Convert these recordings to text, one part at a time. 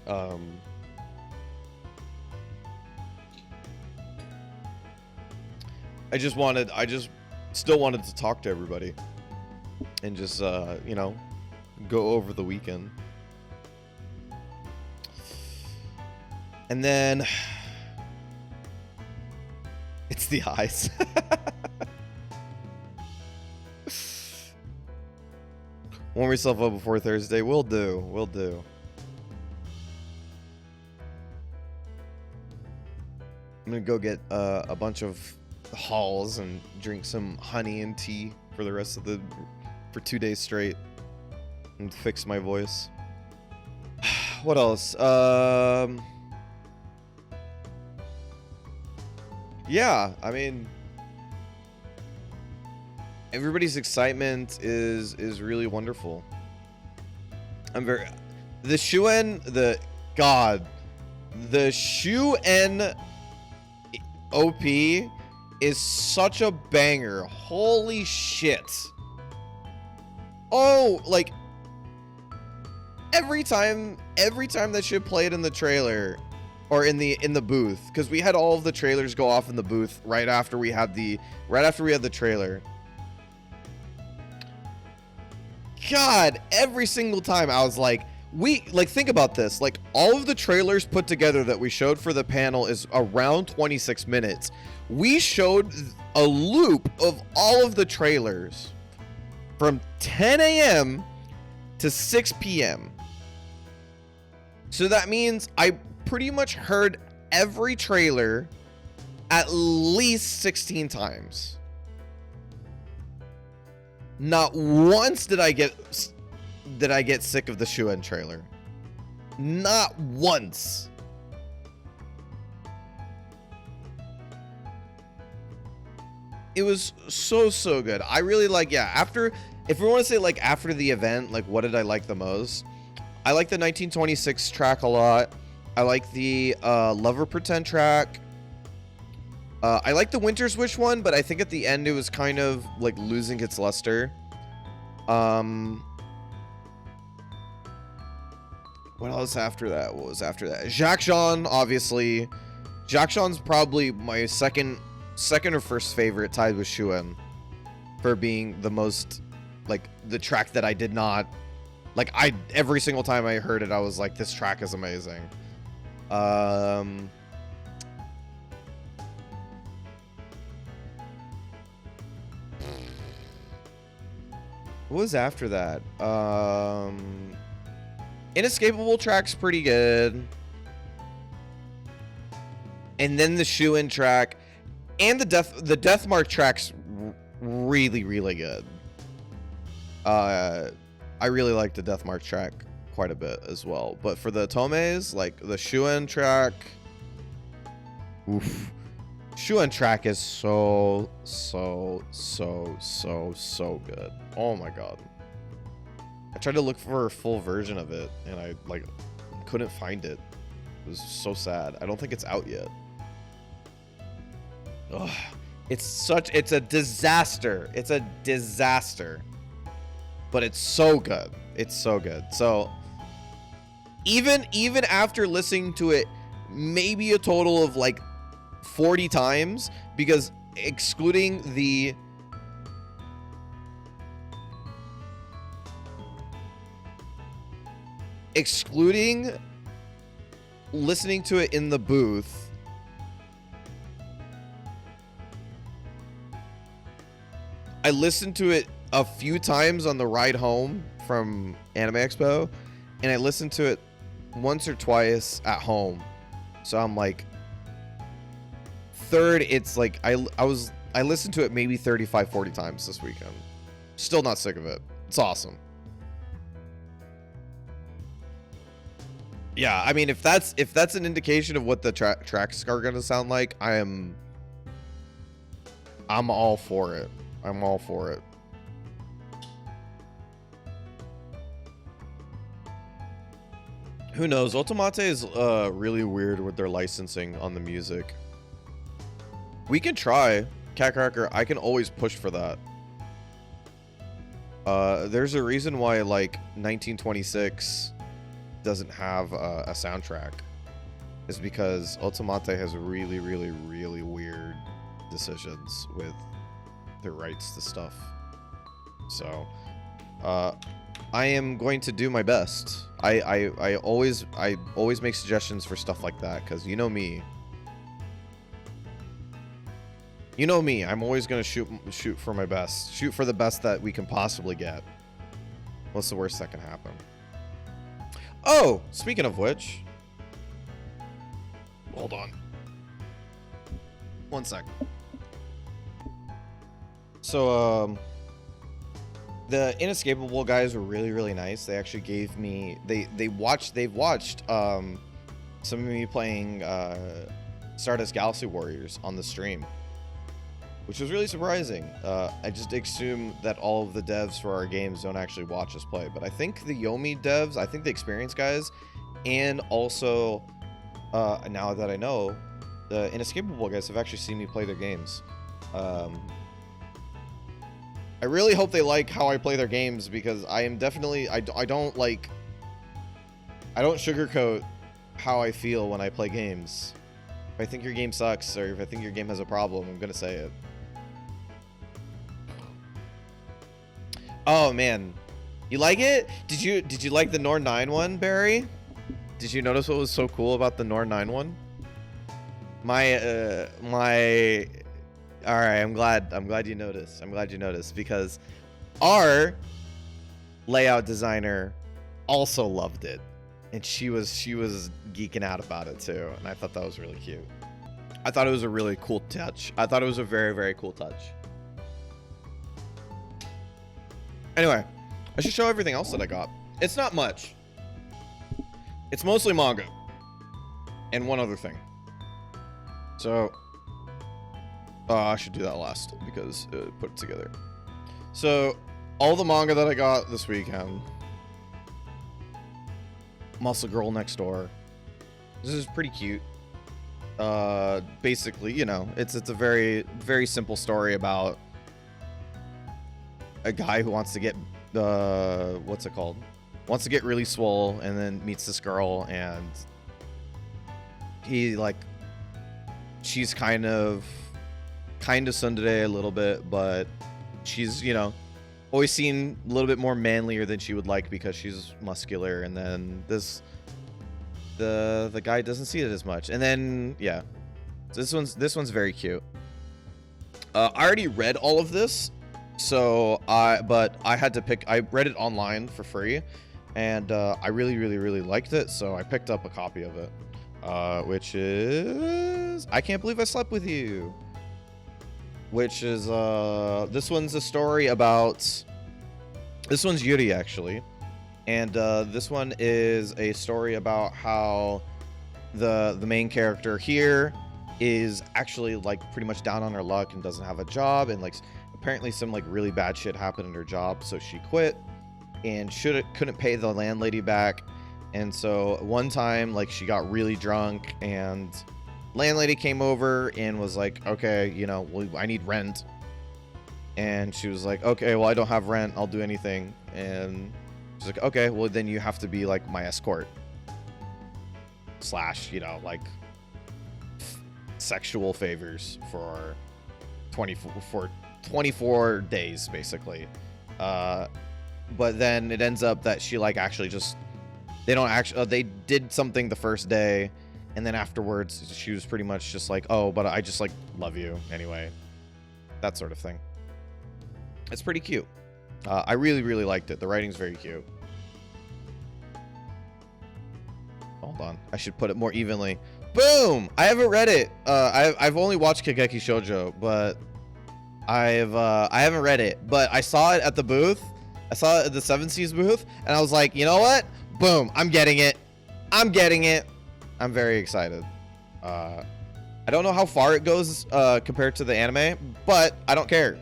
Um, I just still wanted to talk to everybody and just, you know, go over the weekend. And then it's the eyes. Warm yourself up before Thursday. Will do. Will do. I'm gonna go get a bunch of halls and drink some honey and tea for the rest of for 2 days straight and fix my voice. What else? Yeah, I mean, everybody's excitement is really wonderful. I'm very the Shuen the Shuen OP is such a banger. Holy shit. Oh, like every time that shit played in the trailer or in the booth, because we had all of the trailers go off in the booth right after we had the trailer. God, every single time I was like, think about this, like all of the trailers put together that we showed for the panel is around 26 minutes. We showed a loop of all of the trailers from 10 a.m. to 6 p.m. So that means I pretty much heard every trailer at least 16 times. Not once did I get sick of the Shuen trailer. Not once. It was so good. I really like, yeah, if we want to say like after the event, like what did I like the most? I like the 1926 track a lot. I like the Lover Pretend track. I like the Winter's Wish one, but I think at the end it was kind of like losing its luster. What else after that? What was after that? Jacques Jean, obviously. Jacques Jean's probably my second or first favorite, tied with Shuen, for being the most, like, the track that I did not, like, every single time I heard it, I was like, this track is amazing. What was after that? Inescapable track's pretty good. And then the Shuen track and the Deathmark track's really good. I really like the Deathmark track quite a bit as well. But for the Tomes, like the Shuen track, oof. Shuen track is so good. Oh my god. I tried to look for a full version of it and I like couldn't find it. It was so sad. I don't think it's out yet. Ugh. It's a disaster. It's a disaster. But it's so good. It's so good. So even after listening to it maybe a total of like 40 times, because excluding listening to it in the booth, I listened to it a few times on the ride home from Anime Expo, and I listened to it once or twice at home. So I'm like, third, it's like I listened to it maybe 35-40 times this weekend. Still not sick of it. It's awesome. Yeah, I mean, if that's an indication of what the tracks are gonna sound like, I'm all for it. I'm all for it. Who knows? Ultimate is really weird with their licensing on the music. We can try. Cat Cracker, I can always push for that. There's a reason why, like, 1926 doesn't have a soundtrack is because Ultimate has really, really, really weird decisions with the rights to stuff. So, I am going to do my best. I always make suggestions for stuff like that, because you know me. You know me. I'm always gonna shoot for my best. Shoot for the best that we can possibly get. What's the worst that can happen? Oh, speaking of which, hold on. 1 sec. So, the Inescapable guys were really, really nice. They actually gave me they've watched some of me playing Stardust Galaxy Warriors on the stream, which was really surprising. I just assume that all of the devs for our games don't actually watch us play, but I think the Yomi devs, I think the experienced guys, and also now that I know, the Inescapable guys have actually seen me play their games. I really hope they like how I play their games, because I am definitely I don't sugarcoat how I feel when I play games. If I think your game sucks, or if I think your game has a problem, I'm gonna say it. Oh man, you like it? Did you like the Nor 9 one, Barry? Did you notice what was so cool about the Nor 9 one? All right, I'm glad you noticed. I'm glad you noticed, because our layout designer also loved it, and she was geeking out about it too, and I thought that was really cute. I thought it was a really cool touch. I thought it was a very, very cool touch. Anyway, I should show everything else that I got. It's not much. It's mostly manga and one other thing. So I should do that last, because put it together. So all the manga that I got this weekend: Muscle Girl Next Door. This is pretty cute. Basically, you know, it's a very, very simple story about a guy who wants to get what's it called? Wants to get really swole, and then meets this girl, and he she's kind of tsundere a little bit, but she's, you know, always seen a little bit more manlier than she would like, because she's muscular, and then the guy doesn't see it as much, and then yeah, this one's very cute. I already read all of this, so but I had to pick. I read it online for free, and I really, really, really liked it, so I picked up a copy of it, which is I Can't Believe I Slept With You, which is this one's a story about, this one's Yuri actually, and this one is a story about how the main character here is actually like pretty much down on her luck and doesn't have a job, and like apparently some like really bad shit happened in her job, so she quit and couldn't pay the landlady back. And so one time, like, she got really drunk, and landlady came over and was like, okay, you know, well, I need rent. And she was like, okay, well, I don't have rent, I'll do anything. And she's like, okay, well, then you have to be like my escort / you know, like sexual favors for 24 days basically. But then it ends up that she like actually just, they did something the first day, and then afterwards she was pretty much just like, oh, but I just like love you anyway, that sort of thing. It's pretty cute. I really, really liked it. The writing's very cute. Hold on, I should put it more evenly. Boom! I haven't read it. I've only watched Kageki Shoujo, but I haven't read it. But I saw it at the booth. I saw it at the Seven Seas booth, and I was like, you know what? Boom! I'm getting it. I'm getting it. I'm very excited. I don't know how far it goes compared to the anime, but I don't care.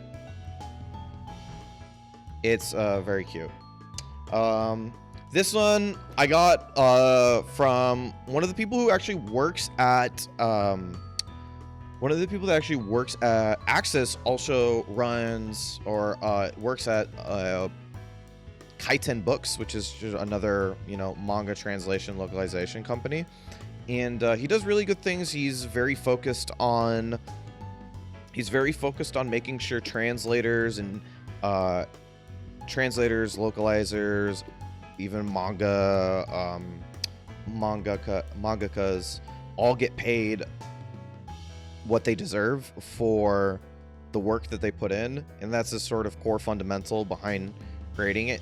It's very cute. This one I got from one of the people who actually works at Access, also runs or works at Kaiten Books, which is just another, you know, manga translation localization company. And he does really good things. He's very focused on making sure translators and localizers, even mangakas all get paid what they deserve for the work that they put in, and that's a sort of core fundamental behind creating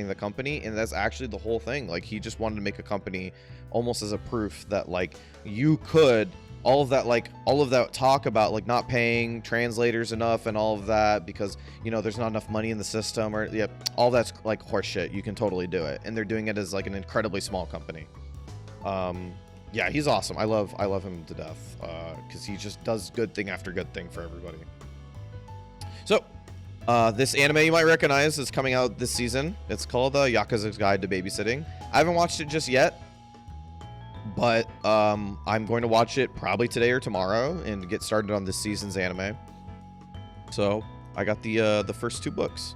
the company. And that's actually the whole thing. Like, he just wanted to make a company almost as a proof that, like, you could, all of that talk about like not paying translators enough and all of that because, you know, there's not enough money in the system, or all that's like horseshit. You can totally do it, and they're doing it as like an incredibly small company. Yeah, he's awesome. I love him to death because he just does good thing after good thing for everybody. So this anime you might recognize is coming out this season. It's called Yakuza's Guide to Babysitting. I haven't watched it just yet, but I'm going to watch it probably today or tomorrow and get started on this season's anime. So I got the first 2 books.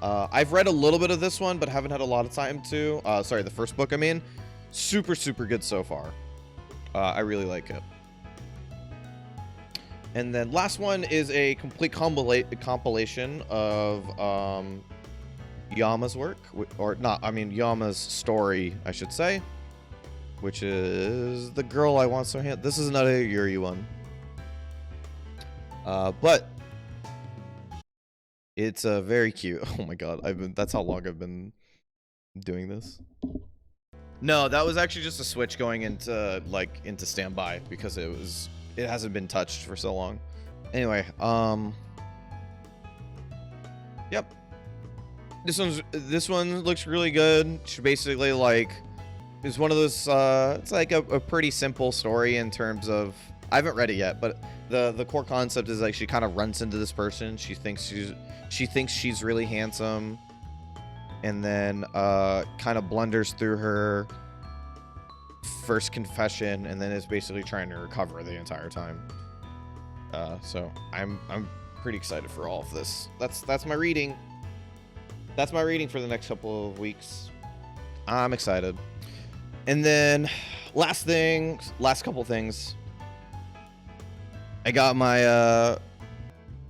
I've read a little bit of this one, but haven't had a lot of time to. Sorry, the first book, I mean. Super good so far. I really like it. And then last one is a complete compilation of Yama's work, or not, I mean Yama's story, I should say, which is The Girl I Want So Hand. This is another Yuri one. But it's very cute. Oh my god, that's how long I've been doing this. No, that was actually just a switch going into standby because it hasn't been touched for so long. Anyway, yep. This one looks really good. She basically is one of those it's like a pretty simple story in terms of, I haven't read it yet, but the core concept is like she kind of runs into this person. She thinks she's really handsome, and then kind of blunders through her first confession, and then is basically trying to recover the entire time. So I'm pretty excited for all of this. That's my reading. That's my reading for the next couple of weeks. I'm excited. And then last couple things. I got my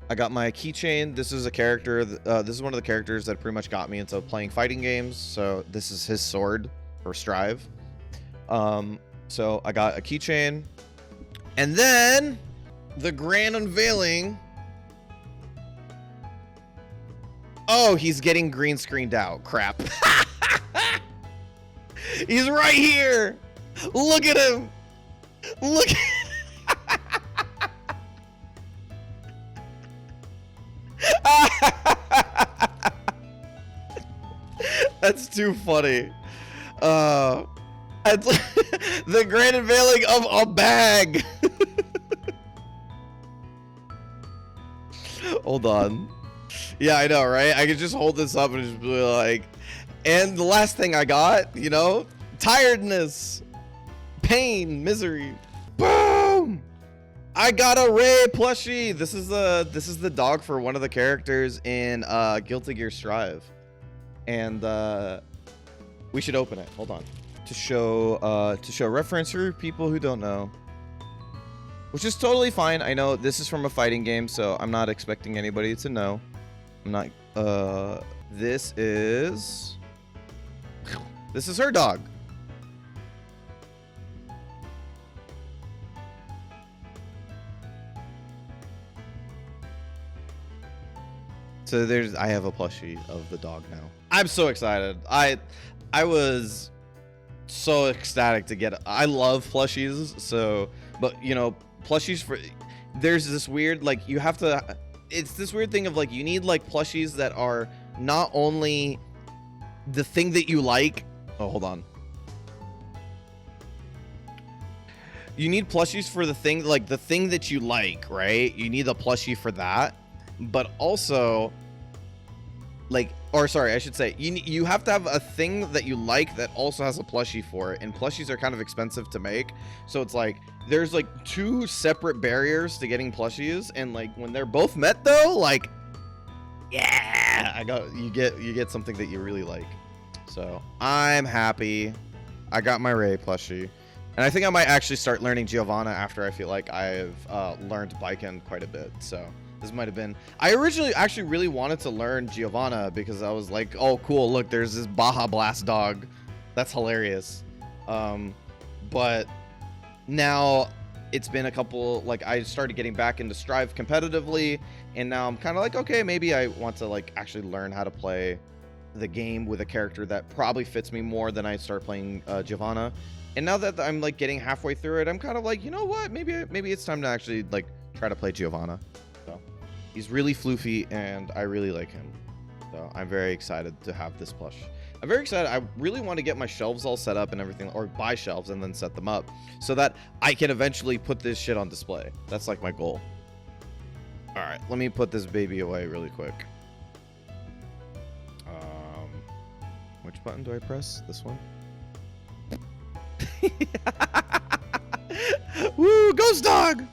keychain. This is a character. This is one of the characters that pretty much got me into playing fighting games. So this is his sword, or Strive. So I got a keychain, and then the grand unveiling. Oh, he's getting green screened out. Crap. He's right here. Look at him. Look. That's too funny. It's the grand unveiling of a bag. Hold on. Yeah, I know, right? I could just hold this up and just be like, and the last thing I got, you know, tiredness, pain, misery. Boom! I got a Ray plushie. This is the dog for one of the characters in Guilty Gear Strive. And we should open it. Hold on. To show reference for people who don't know. Which is totally fine. I know this is from a fighting game, so I'm not expecting anybody to know. I'm not this is her dog. So I have a plushie of the dog now. I'm so excited. I was so ecstatic to get it. I love plushies, so, but you know, plushies there's this weird, like, you have to, it's this weird thing of like, you need like plushies that are not only the thing that you like. Oh, hold on. You need plushies for the thing, like the thing that you like, right? You need a plushie for that, but also like, or sorry, I should say, you have to have a thing that you like that also has a plushie for it, and plushies are kind of expensive to make, so it's like there's like 2 separate barriers to getting plushies, and like when they're both met though, like, yeah, yeah, you get something that you really like. So I'm happy. I got my Ray plushie. And I think I might actually start learning Giovanna after I feel like I've learned Baiken quite a bit. So this might have been... I originally actually really wanted to learn Giovanna because I was like, oh, cool, look, there's this Baja Blast dog. That's hilarious. But now it's been a couple... Like, I started getting back into Strive competitively, and now I'm kind of like, okay, maybe I want to, like, actually learn how to play the game with a character that probably fits me more than I start playing Giovanna. And now that I'm like getting halfway through it, I'm kind of like, you know what? Maybe it's time to actually like try to play Giovanna. So he's really floofy, and I really like him. So I'm very excited to have this plush. I'm very excited. I really want to get my shelves all set up and everything, or buy shelves and then set them up so that I can eventually put this shit on display. That's like my goal. All right, let me put this baby away really quick. Which button do I press? This one? Woo, ghost dog!